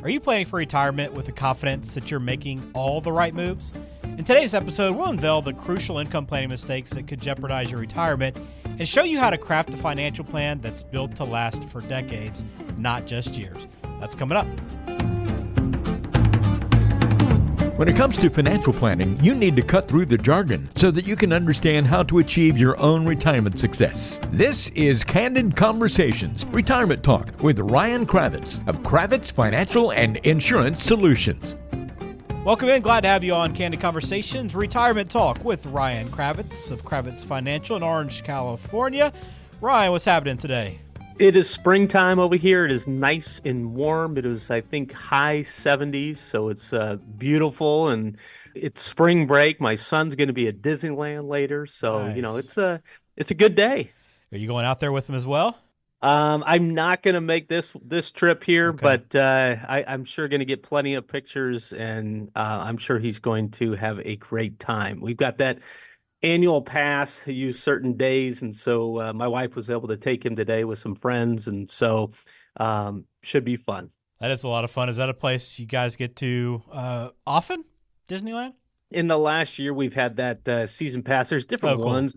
Are you planning for retirement with the confidence that you're making all the right moves? In today's episode, we'll unveil the crucial income planning mistakes that could jeopardize your retirement and show you how to craft a financial plan that's built to last for decades, not just years. That's coming up. When it comes to financial planning, you need to cut through the jargon so that you can understand how to achieve your own retirement success. This is Candid Conversations, Retirement Talk with Ryan Cravitz of Cravitz Financial and Insurance Solutions. Welcome in. Glad to have you on Candid Conversations, Retirement Talk with Ryan Cravitz of Cravitz Financial in Orange, California. Ryan, what's happening today? It is springtime over here. It is nice and warm. It is, I think, high 70s, so it's beautiful, and it's spring break. My son's going to be at Disneyland later, so Nice. it's a good day. Are you going out there with him as well? I'm not going to make this trip here, Okay. but I'm sure going to get plenty of pictures, and I'm sure he's going to have a great time. We've got that annual pass, use certain days, and so my wife was able to take him today with some friends, and so should be fun. That is a lot of fun. Is that a place you guys get to often, Disneyland? In the last year, we've had that season pass. There's different Oh, cool. ones.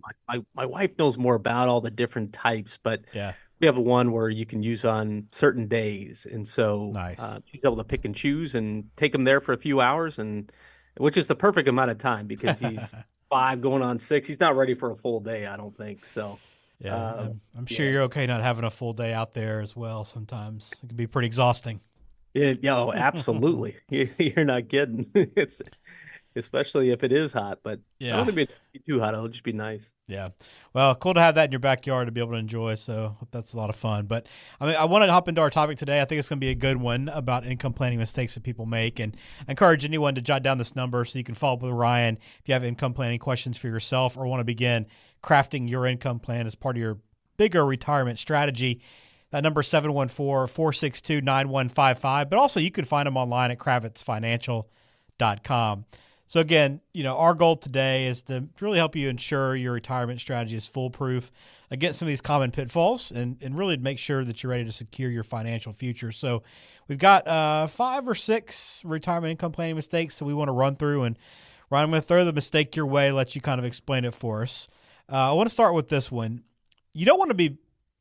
My wife knows more about all the different types, but Yeah. we have one where you can use on certain days, and so Nice. she's able to pick and choose and take him there for a few hours, and which is the perfect amount of time because he's 5 going on 6. He's not ready for a full day, I don't think. So Yeah, I'm sure yeah. you're okay not having a full day out there as well. Sometimes it can be pretty exhausting. oh, absolutely. You're not kidding. It's especially if it is hot, but I Yeah. don't want it to be too hot. It'll just be nice. Yeah. Well, cool to have that in your backyard to be able to enjoy. So hope that's a lot of fun. But I want to hop into our topic today. I think it's going to be a good one about income planning mistakes that people make. And I encourage anyone to jot down this number so you can follow up with Ryan if you have income planning questions for yourself or want to begin crafting your income plan as part of your bigger retirement strategy. That number is 714-462-9155. But also you can find them online at kravitzfinancial.com. So again, our goal today is to really help you ensure your retirement strategy is foolproof against some of these common pitfalls and really make sure that you're ready to secure your financial future. So we've got 5 or 6 retirement income planning mistakes that we want to run through. And Ryan, I'm going to throw the mistake your way, let you kind of explain it for us. I want to start with this one. You don't want to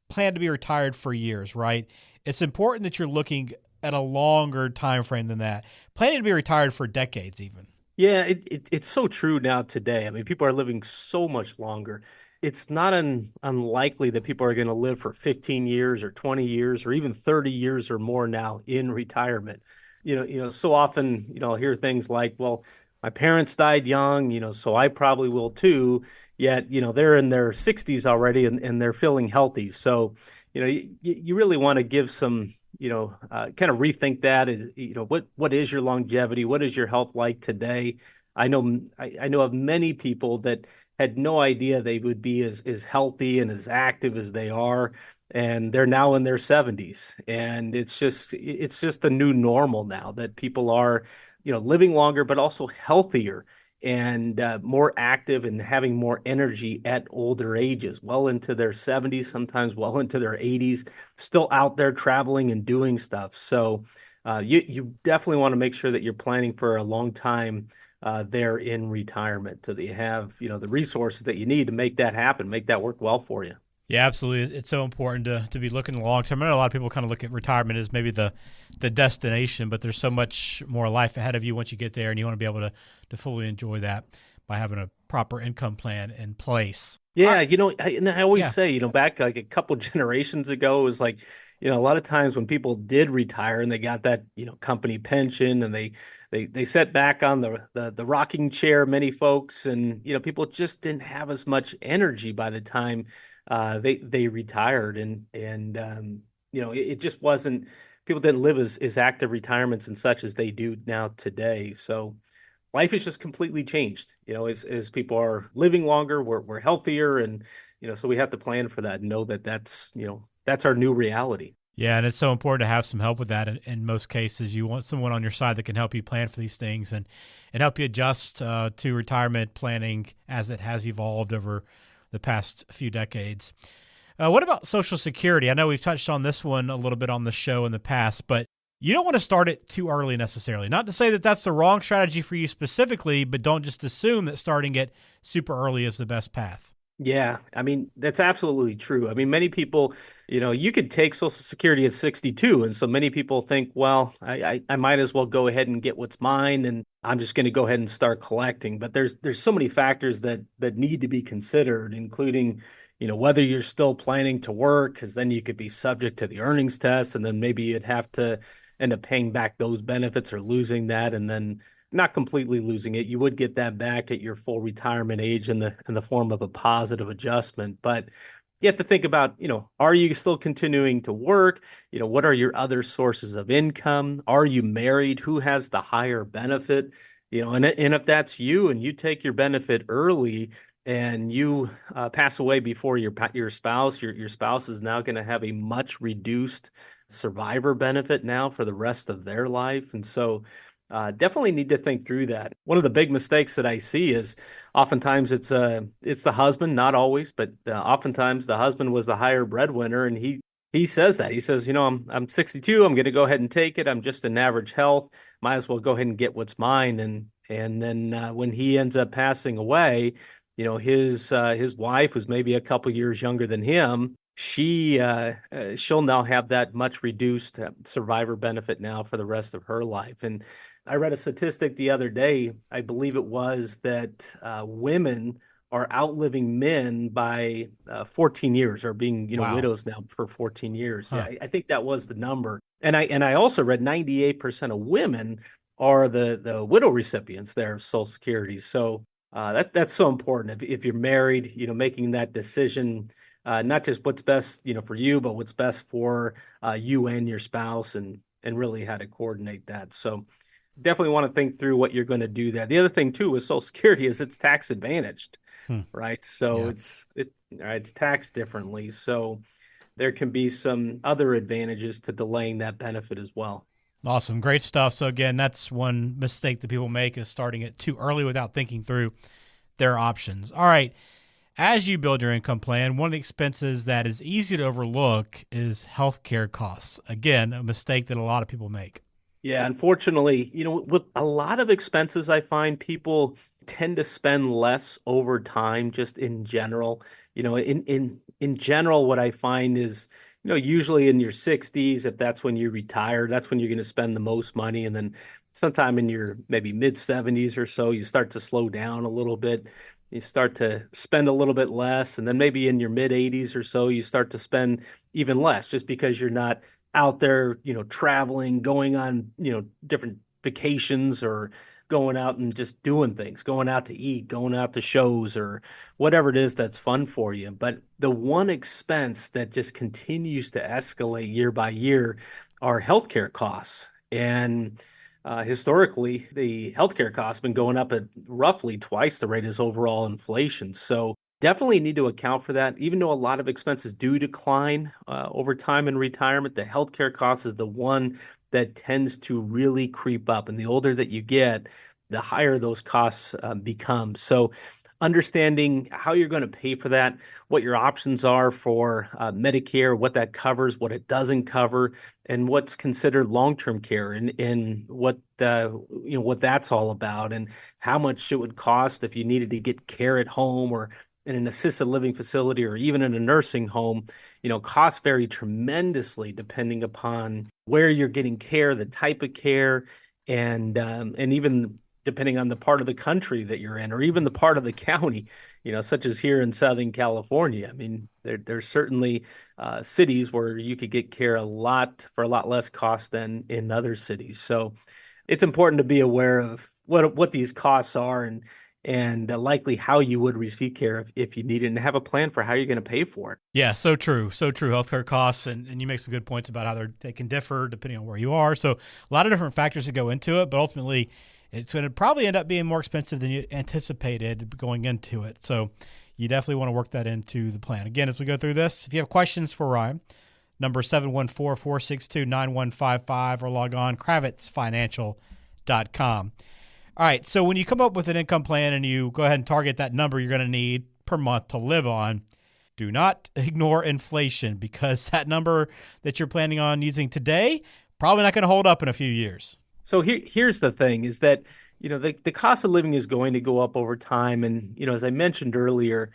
plan to be retired for years, right? It's important that you're looking at a longer time frame than that. Planning to be retired for decades even. Yeah, it's so true now today. I mean, people are living so much longer. It's not unlikely that people are going to live for 15 years or 20 years or even 30 years or more now in retirement. So often, I'll hear things like, well, my parents died young, so I probably will too. Yet, they're in their 60s already and they're feeling healthy. So, you really want to give some kind of rethink that is, what is your longevity? What is your health like today? I know of many people that had no idea they would be as healthy and as active as they are, and they're now in their 70s. And it's just the new normal now that people are, living longer, but also healthier and more active and having more energy at older ages, well into their 70s, sometimes well into their 80s, still out there traveling and doing stuff. So you definitely want to make sure that you're planning for a long time there in retirement so that you have, the resources that you need to make that happen, make that work well for you. Yeah, absolutely. It's so important to be looking long term. I know a lot of people kind of look at retirement as maybe the destination, but there's so much more life ahead of you once you get there, and you want to be able to fully enjoy that by having a proper income plan in place. Yeah, I always Yeah. say, back like a couple generations ago, it was like, a lot of times when people did retire and they got that, company pension and they sat back on the rocking chair, many folks, and, people just didn't have as much energy by the time they retired. And it just wasn't, people didn't live as active retirements and such as they do now today. So life has just completely changed, as people are living longer, we're healthier, and, so we have to plan for that and know that that's our new reality. Yeah, and it's so important to have some help with that. In most cases, you want someone on your side that can help you plan for these things and help you adjust to retirement planning as it has evolved over the past few decades. What about Social Security? I know we've touched on this one a little bit on the show in the past, but You don't want to start it too early necessarily. Not to say that that's the wrong strategy for you specifically, but don't just assume that starting it super early is the best path. Yeah, I mean, that's absolutely true. I mean, many people, you could take Social Security at 62. And so many people think, well, I might as well go ahead and get what's mine, and I'm just going to go ahead and start collecting. But there's so many factors that need to be considered, including, whether you're still planning to work, because then you could be subject to the earnings test, and then maybe you'd have to end up paying back those benefits or losing that, and then not completely losing it. You would get that back at your full retirement age in the form of a positive adjustment. But you have to think about, are you still continuing to work? What are your other sources of income? Are you married? Who has the higher benefit? And if that's you and you take your benefit early and you pass away before your spouse, your spouse is now going to have a much reduced survivor benefit now for the rest of their life. And so definitely need to think through that. One of the big mistakes that I see is oftentimes it's the husband, not always, but oftentimes the husband was the higher breadwinner, and he says that. He says, I'm 62, I'm going to go ahead and take it. I'm just in average health. Might as well go ahead and get what's mine. And then when he ends up passing away, his wife, who's maybe a couple years younger than him, she'll now have that much reduced survivor benefit now for the rest of her life. And I read a statistic the other day, I believe it was, that women are outliving men by 14 years, or being, Wow. widows now for 14 years. Huh. Yeah, I think that was the number. And I also read 98% of women are the widow recipients there of Social Security. So that's so important. If you're married, making that decision, not just what's best, for you, but what's best for you and your spouse, and really how to coordinate that. So definitely want to think through what you're going to do there. The other thing too with Social Security is it's tax advantaged, right? So Yeah. it's taxed differently. So there can be some other advantages to delaying that benefit as well. Awesome. Great stuff. So again, that's one mistake that people make, is starting it too early without thinking through their options. All right. As you build your income plan, one of the expenses that is easy to overlook is healthcare costs. Again, a mistake that a lot of people make. Yeah, unfortunately, with a lot of expenses, I find people tend to spend less over time, just in general. In general, what I find is, usually in your 60s, if that's when you retire, that's when you're going to spend the most money. And then sometime in your maybe mid 70s or so, you start to slow down a little bit. You start to spend a little bit less. And then maybe in your mid 80s or so, you start to spend even less, just because you're not out there, traveling, going on, different vacations, or going out and just doing things, going out to eat, going out to shows, or whatever it is that's fun for you. But the one expense that just continues to escalate year by year are healthcare costs. And historically, the healthcare costs have been going up at roughly twice the rate as overall inflation. So definitely need to account for that. Even though a lot of expenses do decline over time in retirement, the healthcare cost is the one that tends to really creep up. And the older that you get, the higher those costs become. So understanding how you're going to pay for that, what your options are for Medicare, what that covers, what it doesn't cover, and what's considered long-term care, and what what that's all about, and how much it would cost if you needed to get care at home, or in an assisted living facility, or even in a nursing home. Costs vary tremendously depending upon where you're getting care, the type of care, and even depending on the part of the country that you're in, or even the part of the county, such as here in Southern California. I mean, there's certainly cities where you could get care for a lot less cost than in other cities. So it's important to be aware of what these costs are, and likely how you would receive care if you need it, and have a plan for how you're going to pay for it. Yeah, so true. So true. Healthcare costs, and you make some good points about how they can differ depending on where you are. So a lot of different factors that go into it, but ultimately it's going to probably end up being more expensive than you anticipated going into it. So you definitely want to work that into the plan. Again, as we go through this, if you have questions for Ryan, number 714-462-9155, or log on kravitzfinancial.com. All right, so when you come up with an income plan and you go ahead and target that number you're going to need per month to live on, do not ignore inflation, because that number that you're planning on using today probably not going to hold up in a few years. So here's the thing is that, the cost of living is going to go up over time. And, as I mentioned earlier,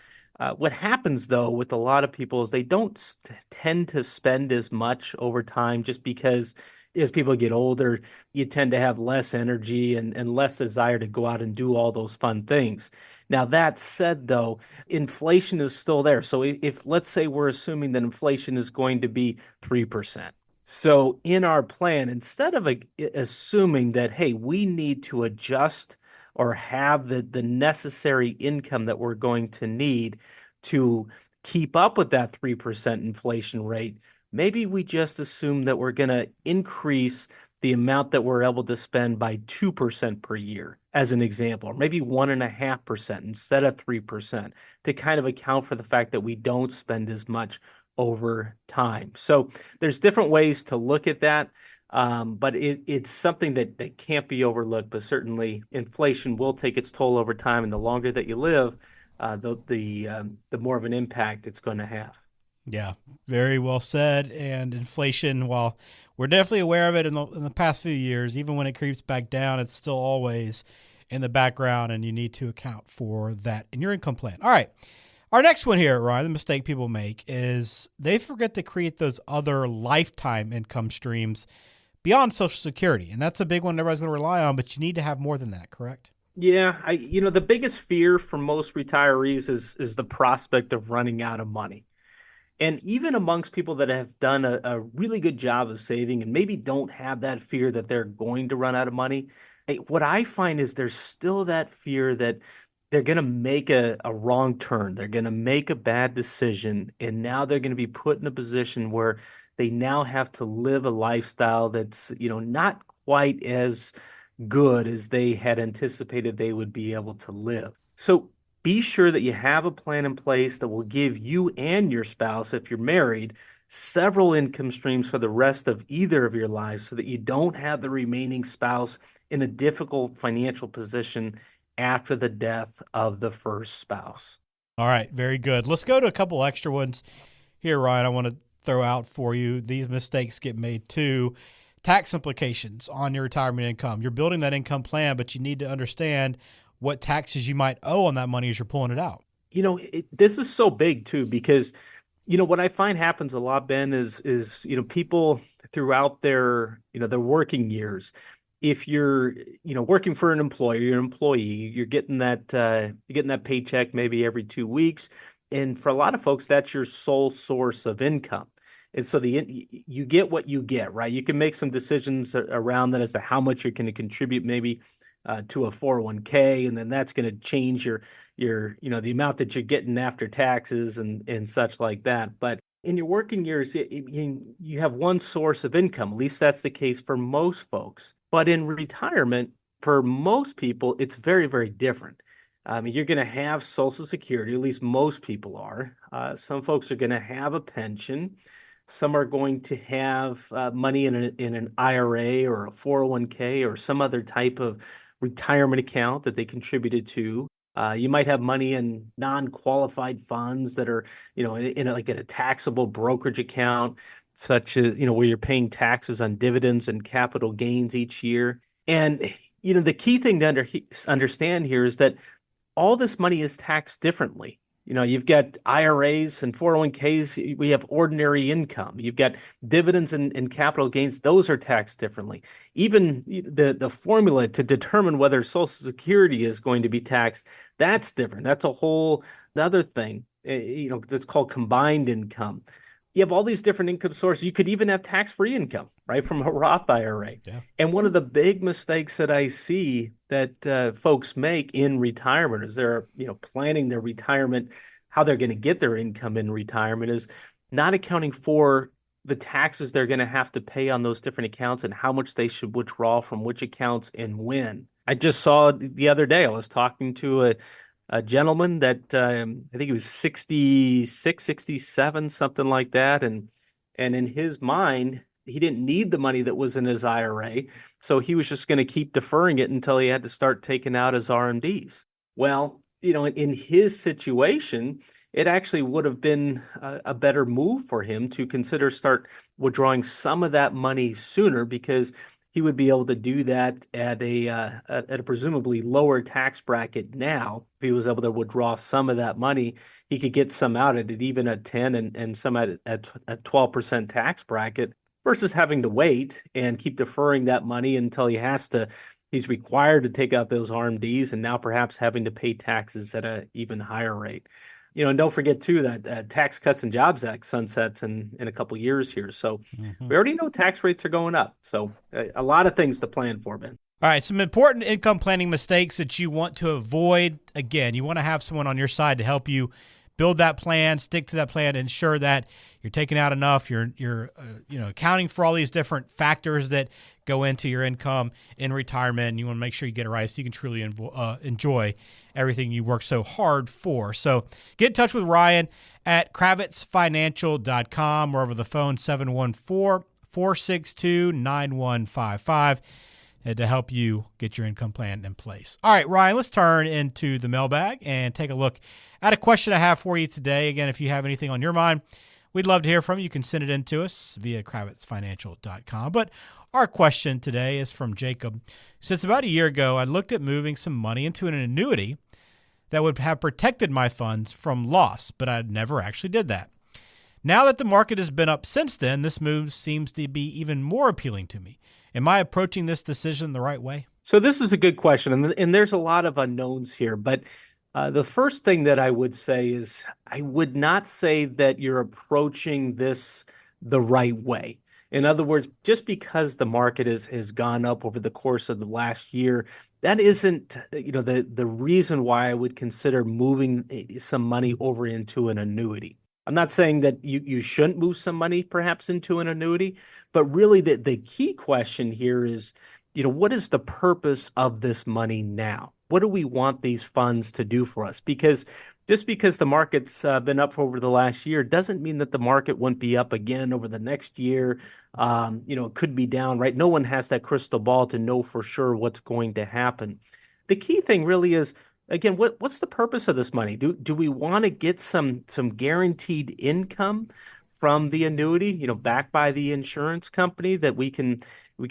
what happens though with a lot of people is they don't tend to spend as much over time just because as people get older, you tend to have less energy and less desire to go out and do all those fun things. Now, that said, though, inflation is still there. So if let's say we're assuming that inflation is going to be 3%. So in our plan, instead of assuming that, hey, we need to adjust or have the necessary income that we're going to need to keep up with that 3% inflation rate, maybe we just assume that we're going to increase the amount that we're able to spend by 2% per year, as an example, or maybe 1.5% instead of 3% to kind of account for the fact that we don't spend as much over time. So there's different ways to look at that. But it's something that can't be overlooked, but certainly inflation will take its toll over time. And the longer that you live, the more of an impact it's going to have. Yeah, very well said. And inflation, while we're definitely aware of it in the past few years, even when it creeps back down, it's still always in the background, and you need to account for that in your income plan. All right. Our next one here, Ryan, the mistake people make is they forget to create those other lifetime income streams beyond Social Security. And that's a big one everybody's going to rely on, but you need to have more than that, correct? Yeah, the biggest fear for most retirees is the prospect of running out of money. And even amongst people that have done a really good job of saving and maybe don't have that fear that they're going to run out of money, what I find is there's still that fear that they're going to make a wrong turn. They're going to make a bad decision. And now they're going to be put in a position where they now have to live a lifestyle that's, not quite as good as they had anticipated they would be able to live. So be sure that you have a plan in place that will give you and your spouse, if you're married, several income streams for the rest of either of your lives so that you don't have the remaining spouse in a difficult financial position after the death of the first spouse. All right, very good. Let's go to a couple extra ones here, Ryan. I want to throw out for you. These mistakes get made too. Tax implications on your retirement income. You're building that income plan, but you need to understand what taxes you might owe on that money as you're pulling it out. This is so big too, because, what I find happens a lot, Ben, is people throughout their working years, if you're, working for an employer, you're an employee, you're getting that paycheck maybe every 2 weeks. And for a lot of folks, that's your sole source of income. And so you get what you get, right? You can make some decisions around that as to how much you're going to contribute maybe to a 401k, and then that's going to change your the amount that you're getting after taxes and such like that. But in your working years, you have one source of income. At least that's the case for most folks. But in retirement, for most people, it's very, very different. You're going to have Social Security, at least most people are. Some folks are going to have a pension. Some are going to have money in an IRA or a 401k or some other type of retirement account that they contributed to. You might have money in non-qualified funds that are, in a taxable brokerage account, such as, where you're paying taxes on dividends and capital gains each year. And, the key thing to understand here is that all this money is taxed differently. You've got IRAs and 401ks. We have ordinary income. You've got dividends and capital gains. Those are taxed differently. Even the formula to determine whether Social Security is going to be taxed, that's different. That's a whole other thing, that's called combined income. You have all these different income sources. You could even have tax-free income, right, from a Roth IRA. Yeah. And one of the big mistakes that I see that folks make in retirement as they're, planning their retirement, how they're going to get their income in retirement, is not accounting for the taxes they're going to have to pay on those different accounts and how much they should withdraw from which accounts and when. I just saw the other day, I was talking to a gentleman that I think he was 66, 67, something like that. And in his mind, he didn't need the money that was in his IRA. So he was just going to keep deferring it until he had to start taking out his RMDs. Well, in his situation, it actually would have been a better move for him to consider start withdrawing some of that money sooner, because he would be able to do that at a presumably lower tax bracket now. If he was able to withdraw some of that money, he could get some out at it, even at 10 and some at 12% tax bracket, versus having to wait and keep deferring that money until he's required to take out those RMDs, and now perhaps having to pay taxes at an even higher rate. And don't forget too that Tax Cuts and Jobs Act sunsets in a couple years here. So we already know tax rates are going up. So a lot of things to plan for, Ben. All right, some important income planning mistakes that you want to avoid. Again, you want to have someone on your side to help you build that plan, stick to that plan, ensure that you're taking out enough. You're accounting for all these different factors that go into your income in retirement. And you want to make sure you get it right so you can truly enjoy everything you work so hard for. So get in touch with Ryan at kravitzfinancial.com or over the phone 714-462-9155 to help you get your income plan in place. All right, Ryan, let's turn into the mailbag and take a look at a question I have for you today. Again, if you have anything on your mind, we'd love to hear from you. You can send it in to us via kravitzfinancial.com. But our question today is from Jacob, who says, about a year ago, I looked at moving some money into an annuity that would have protected my funds from loss, but I never actually did that. Now that the market has been up since then, this move seems to be even more appealing to me. Am I approaching this decision the right way? So this is a good question, and there's a lot of unknowns here, but the first thing that I would say is I would not say that you're approaching this the right way. In other words, just because the market has gone up over the course of the last year, that isn't the reason why I would consider moving some money over into an annuity. I'm not saying that you shouldn't move some money perhaps into an annuity, but really the key question here is, what is the purpose of this money now? What do we want these funds to do for us? Because just because the market's been up over the last year doesn't mean that the market won't be up again over the next year. It could be down, right? No one has that crystal ball to know for sure what's going to happen. The key thing really is, again, what's the purpose of this money? Do we want to get some guaranteed income from the annuity, backed by the insurance company that we can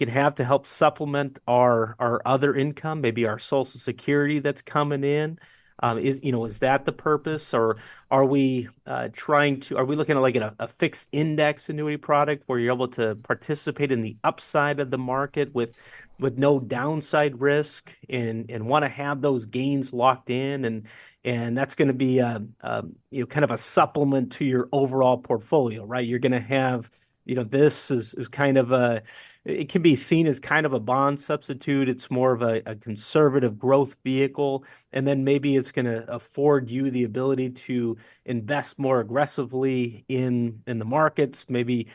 have to help supplement our other income, maybe our Social Security that's coming in? Is that the purpose, or are we looking at like a fixed index annuity product where you're able to participate in the upside of the market with no downside risk and want to have those gains locked in, and that's going to be kind of a supplement to your overall portfolio, right? You're going to have this is kind of it can be seen as kind of a bond substitute. It's more of a conservative growth vehicle. And then maybe it's going to afford you the ability to invest more aggressively in the markets, maybe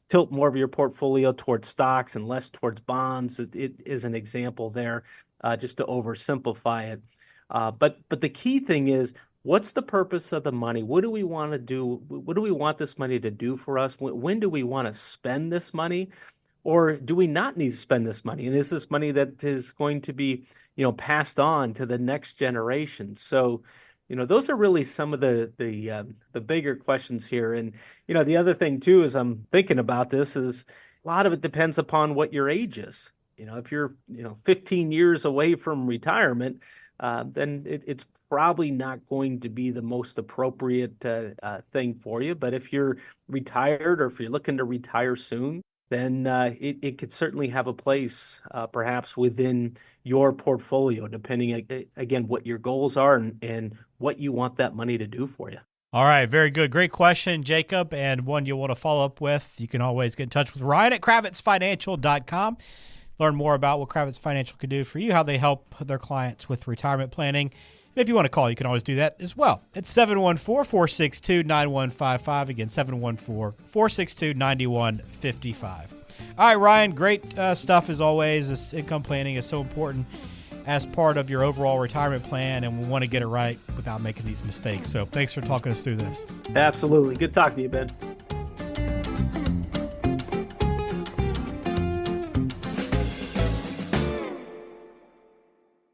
tilt more of your portfolio towards stocks and less towards bonds. It is an example there, just to oversimplify it. But the key thing is, what's the purpose of the money? What do we want to do? What do we want this money to do for us? When do we want to spend this money? Or do we not need to spend this money? And is this money that is going to be, passed on to the next generation? So, those are really some of the bigger questions here. And, the other thing too, as I'm thinking about this, is a lot of it depends upon what your age is. If you're, 15 years away from retirement, then it's probably not going to be the most appropriate thing for you. But if you're retired, or if you're looking to retire soon, then it could certainly have a place perhaps within your portfolio, depending, again, what your goals are and what you want that money to do for you. All right, very good. Great question, Jacob, and one you'll want to follow up with. You can always get in touch with Ryan at kravitzfinancial.com. Learn more about what Cravitz Financial can do for you, how they help their clients with retirement planning. And if you want to call, you can always do that as well. It's 714-462-9155. Again, 714-462-9155. All right, Ryan, great stuff as always. This income planning is so important as part of your overall retirement plan, and we want to get it right without making these mistakes. So thanks for talking us through this. Absolutely. Good talking to you, Ben.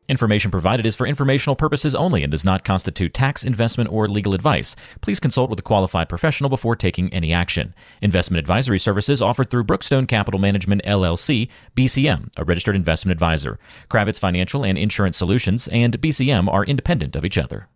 Information provided is for informational purposes only and does not constitute tax, investment, or legal advice. Please consult with a qualified professional before taking any action. Investment advisory services offered through Brookstone Capital Management, LLC, BCM, a registered investment advisor. Cravitz Financial and Insurance Solutions and BCM are independent of each other.